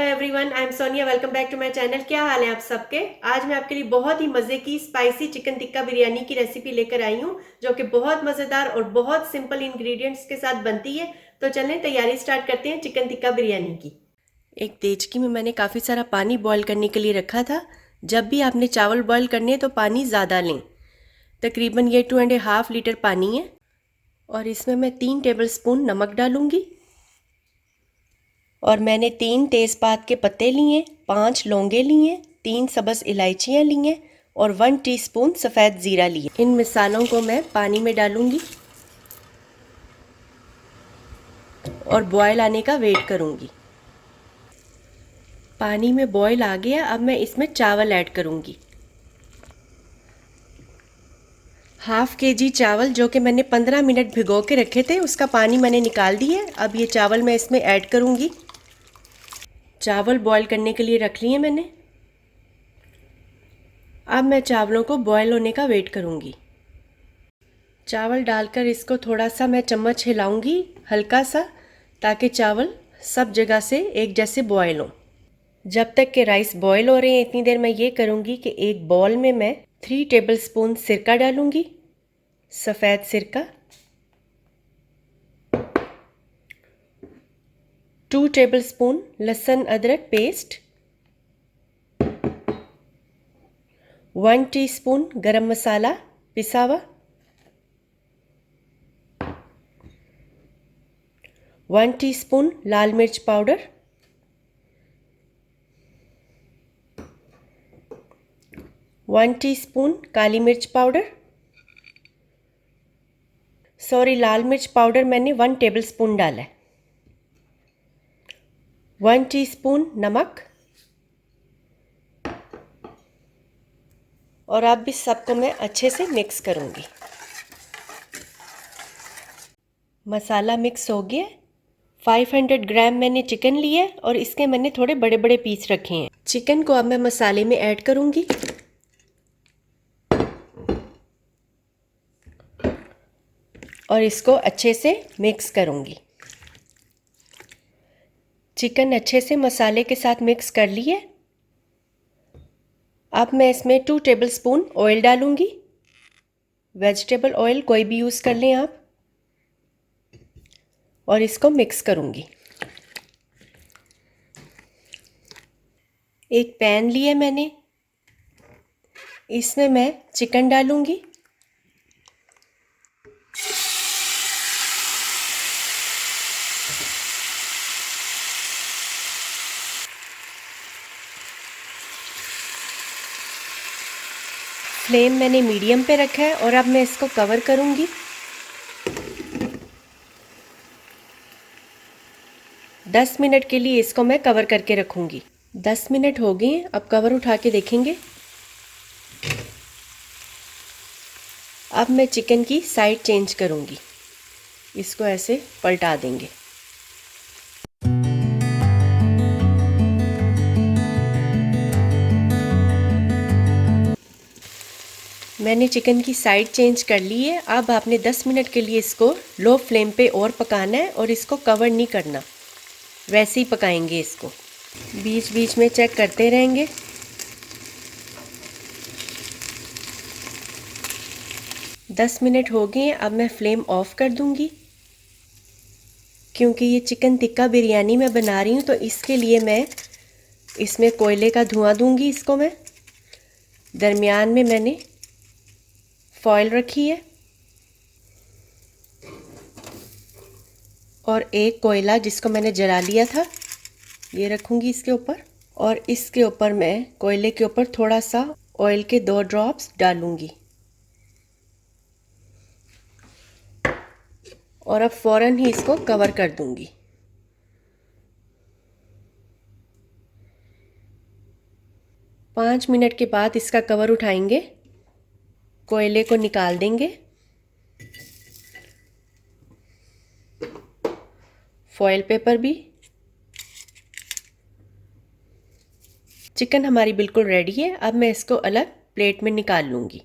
Hello everyone, I am Sonia. Welcome back to my channel. क्या हाल है आप सबके। आज मैं आपके लिए बहुत ही मज़े की स्पाइसी चिकन टिक्का बिरयानी की रेसिपी लेकर आई हूँ, जो कि बहुत मज़ेदार और बहुत सिंपल इंग्रेडिएंट्स के साथ बनती है। तो चलें तैयारी स्टार्ट करते हैं चिकन टिक्का बिरयानी की। एक देचकी में मैंने काफ़ी सारा पानी बॉईल करने के लिए रखा था। जब भी आपने चावल बॉईल करने हैं तो पानी ज़्यादा लें। तकरीबन ये 2.5 लीटर पानी है और इसमें मैं 3 टेबल स्पून नमक डालूँगी। और मैंने 3 तेज़पात के पत्ते लिए, 5 लौंगे लिए, 3 सब्ज़ इलायचियाँ ली हैं और 1 टीस्पून सफ़ेद ज़ीरा लिए। इन मसालों को मैं पानी में डालूंगी और बॉयल आने का वेट करूंगी। पानी में बॉयल आ गया। अब मैं इसमें चावल ऐड करूंगी। हाफ केजी चावल जो कि मैंने 15 मिनट भिगो के रखे थे, उसका पानी मैंने निकाल दिया। अब ये चावल मैं इसमें ऐड करूंगी। चावल बॉयल करने के लिए रख लिए मैंने। अब मैं चावलों को बॉयल होने का वेट करूंगी। चावल डालकर इसको थोड़ा सा मैं चम्मच हिलाऊंगी, हल्का सा, ताकि चावल सब जगह से एक जैसे बॉयल हो। जब तक के राइस बॉयल हो रहे हैं इतनी देर मैं ये करूंगी कि एक बॉल में मैं 3 टेबल स्पून सिरका डालूंगी, सफ़ेद सिरका, 2 टेबल स्पून लहसुन अदरक पेस्ट, 1 टीस्पून गरम मसाला पिसा हुआ, 1 टीस्पून लाल मिर्च पाउडर, 1 टीस्पून काली मिर्च पाउडर, लाल मिर्च पाउडर मैंने 1 टेबल स्पून डाला है, 1 टीस्पून नमक। और अब इस सबको मैं अच्छे से मिक्स करूंगी। मसाला मिक्स हो गया। 500 ग्राम मैंने चिकन लिया और इसके मैंने थोड़े बड़े बड़े पीस रखे हैं। चिकन को अब मैं मसाले में ऐड करूंगी और इसको अच्छे से मिक्स करूंगी। चिकन अच्छे से मसाले के साथ मिक्स कर लिए। अब मैं इसमें 2 टेबल स्पून ऑयल डालूंगी। वेजिटेबल ऑयल कोई भी यूज़ कर लें आप। और इसको मिक्स करूंगी। एक पैन लिया मैंने, इसमें मैं चिकन डालूंगी। फ्लेम मैंने मीडियम पे रखा है और अब मैं इसको कवर करूंगी। 10 मिनट के लिए इसको मैं कवर करके रखूंगी। 10 मिनट हो गए हैं। अब कवर उठा के देखेंगे। अब मैं चिकन की साइड चेंज करूंगी। इसको ऐसे पलटा देंगे। मैंने चिकन की साइड चेंज कर ली है। अब आपने 10 मिनट के लिए इसको लो फ्लेम पे और पकाना है और इसको कवर नहीं करना, वैसे ही पकाएंगे इसको। बीच बीच में चेक करते रहेंगे। दस मिनट हो गए। अब मैं फ्लेम ऑफ कर दूंगी, क्योंकि ये चिकन टिक्का बिरयानी मैं बना रही हूँ तो इसके लिए मैं इसमें कोयले का धुआं दूंगी। इसको मैं दरमियान में मैंने फॉयल रखी है और एक कोयला जिसको मैंने जला लिया था ये रखूंगी इसके ऊपर। और इसके ऊपर मैं कोयले के ऊपर थोड़ा सा ऑयल के 2 ड्रॉप्स डालूंगी। और अब फ़ौरन ही इसको कवर कर दूंगी। पाँच मिनट के बाद इसका कवर उठाएंगे, कोयले को निकाल देंगे, फॉयल पेपर भी। चिकन हमारी बिल्कुल रेडी है। अब मैं इसको अलग प्लेट में निकाल लूँगी।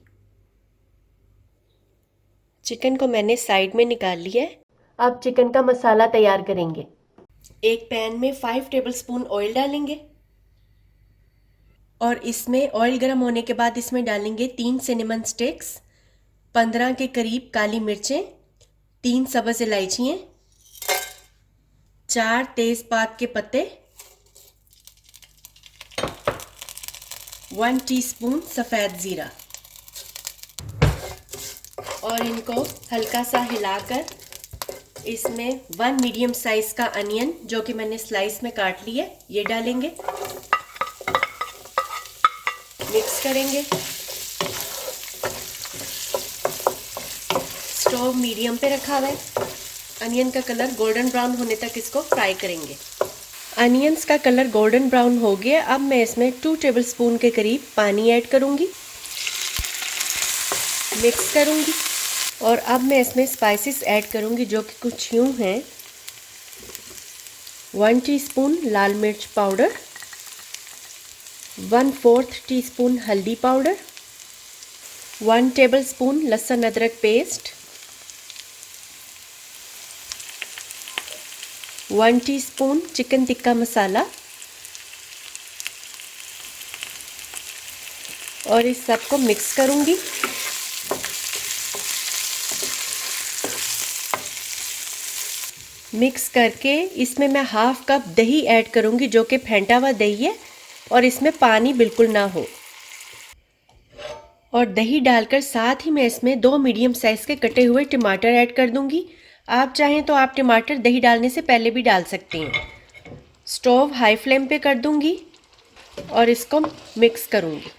चिकन को मैंने साइड में निकाल लिया है। अब चिकन का मसाला तैयार करेंगे। एक पैन में 5 टेबलस्पून ऑयल डालेंगे और इसमें ऑयल गर्म होने के बाद इसमें डालेंगे 3 सिनेमन स्टिक्स, 15 के करीब काली मिर्चें, 3 सब्ज़ इलायचियाँ, 4 तेज़पात के पत्ते, 1 टीस्पून सफ़ेद ज़ीरा और इनको हल्का सा हिलाकर इसमें 1 मीडियम साइज का अनियन जो कि मैंने स्लाइस में काट लिया ये डालेंगे, मिक्स करेंगे। स्टोव मीडियम पे रखा हुआ है। अनियन का कलर गोल्डन ब्राउन होने तक इसको फ्राई करेंगे। अनियंस का कलर गोल्डन ब्राउन हो गया। अब मैं इसमें 2 टेबलस्पून के करीब पानी ऐड करूंगी, मिक्स करूंगी और अब मैं इसमें स्पाइसेस ऐड करूंगी जो कि कुछ यूं हैं। 1 टीस्पून लाल मिर्च पाउडर, 1/4 टीस्पून हल्दी पाउडर, 1 टेबलस्पून लहसुन अदरक paste, 1 teaspoon chicken tikka masala और इस सब को मिक्स करूंगी। मिक्स करके इसमें मैं हाफ कप दही ऐड करूंगी जो कि फेंटा हुआ दही है और इसमें पानी बिल्कुल ना हो। और दही डालकर साथ ही मैं इसमें 2 मीडियम साइज़ के कटे हुए टमाटर ऐड कर दूंगी। आप चाहें तो आप टमाटर दही डालने से पहले भी डाल सकती हैं। स्टोव हाई फ्लेम पे कर दूंगी और इसको मिक्स करूंगी।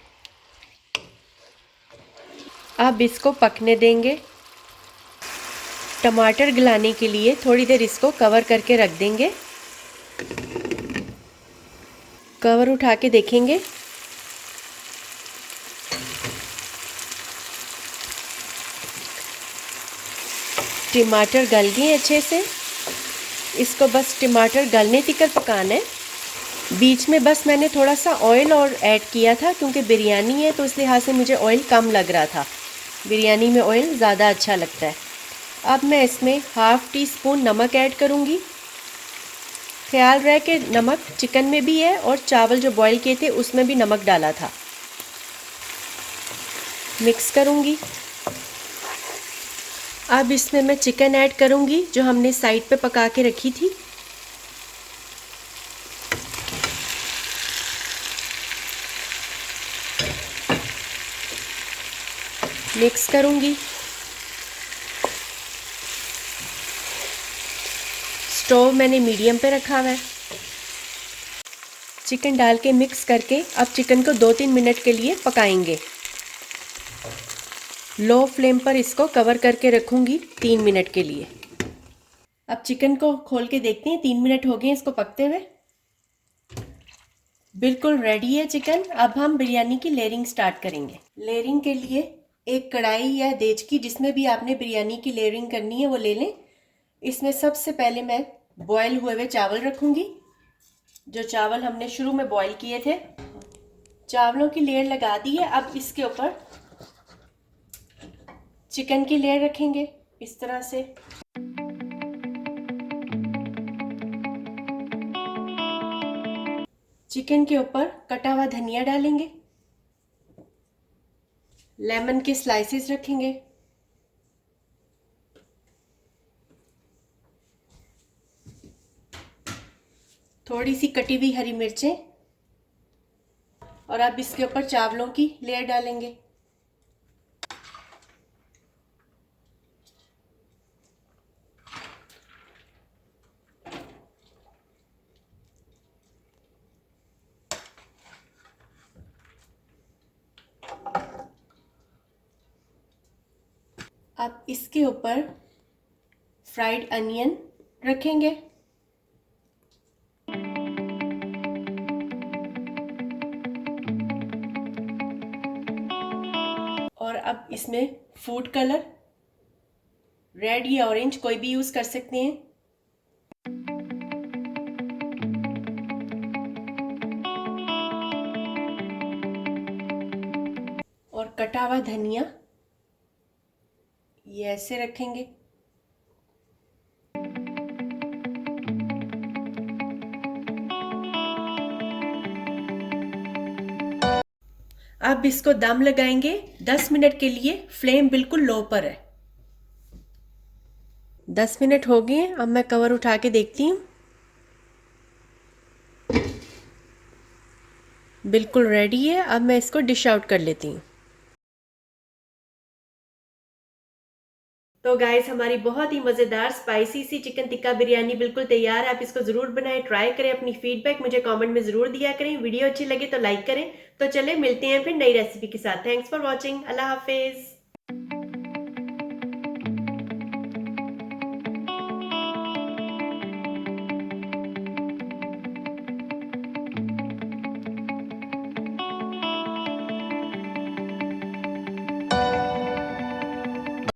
अब इसको पकने देंगे। टमाटर गलाने के लिए थोड़ी देर इसको कवर करके रख देंगे। कवर उठा के देखेंगे टमाटर गल गए अच्छे से। इसको बस टमाटर गलने तक पकाना है। बीच में बस मैंने थोड़ा सा ऑयल और ऐड किया था क्योंकि बिरयानी है तो इस लिहाज से मुझे ऑयल कम लग रहा था। बिरयानी में ऑयल ज़्यादा अच्छा लगता है। अब मैं इसमें हाफ टी स्पून नमक ऐड करूँगी। ख्याल रहे कि नमक चिकन में भी है और चावल जो बॉईल किए थे उसमें भी नमक डाला था। मिक्स करूँगी। अब इसमें मैं चिकन ऐड करूँगी जो हमने साइड पे पका के रखी थी। मिक्स करूँगी। स्टोव मैंने मीडियम पे रखा हुआ है। चिकन डाल के मिक्स करके अब चिकन को 2-3 मिनट के लिए पकाएंगे। लो फ्लेम पर इसको कवर करके रखूँगी 3 मिनट के लिए। अब चिकन को खोल के देखते हैं। 3 मिनट हो गए इसको पकते हुए। बिल्कुल रेडी है चिकन। अब हम बिरयानी की लेयरिंग स्टार्ट करेंगे। लेयरिंग के लिए एक कढ़ाई या देचकी जिसमें भी आपने बिरयानी की लेयरिंग करनी है वो ले लें। इसमें सबसे पहले मैं बॉयल हुए हुए चावल रखूँगी, जो चावल हमने शुरू में बॉईल किए थे। चावलों की लेयर लगा दी है। अब इसके ऊपर चिकन की लेयर रखेंगे इस तरह से। चिकन के ऊपर कटा हुआ धनिया डालेंगे। लेमन के स्लाइसेस रखेंगे। थोड़ी सी कटी हुई हरी मिर्चें और अब इसके ऊपर चावलों की लेयर डालेंगे। अब इसके ऊपर फ्राइड अनियन रखेंगे और अब इसमें फूड कलर रेड या ऑरेंज कोई भी यूज कर सकते हैं। और कटा हुआ धनिया ये ऐसे रखेंगे। अब इसको दम लगाएंगे 10 मिनट के लिए, फ्लेम बिल्कुल लो पर है। 10 मिनट हो गए, अब मैं कवर उठा के देखती हूँ। बिल्कुल रेडी है। अब मैं इसको डिश आउट कर लेती हूँ। तो गाइस, हमारी बहुत ही मज़ेदार स्पाइसी सी चिकन टिक्का बिरयानी बिल्कुल तैयार है। आप इसको ज़रूर बनाएं, ट्राई करें, अपनी फीडबैक मुझे कमेंट में ज़रूर दिया करें। वीडियो अच्छी लगे तो लाइक करें। तो चले मिलते हैं फिर नई रेसिपी के साथ। Thanks for watching. अल्लाह हाफिज़।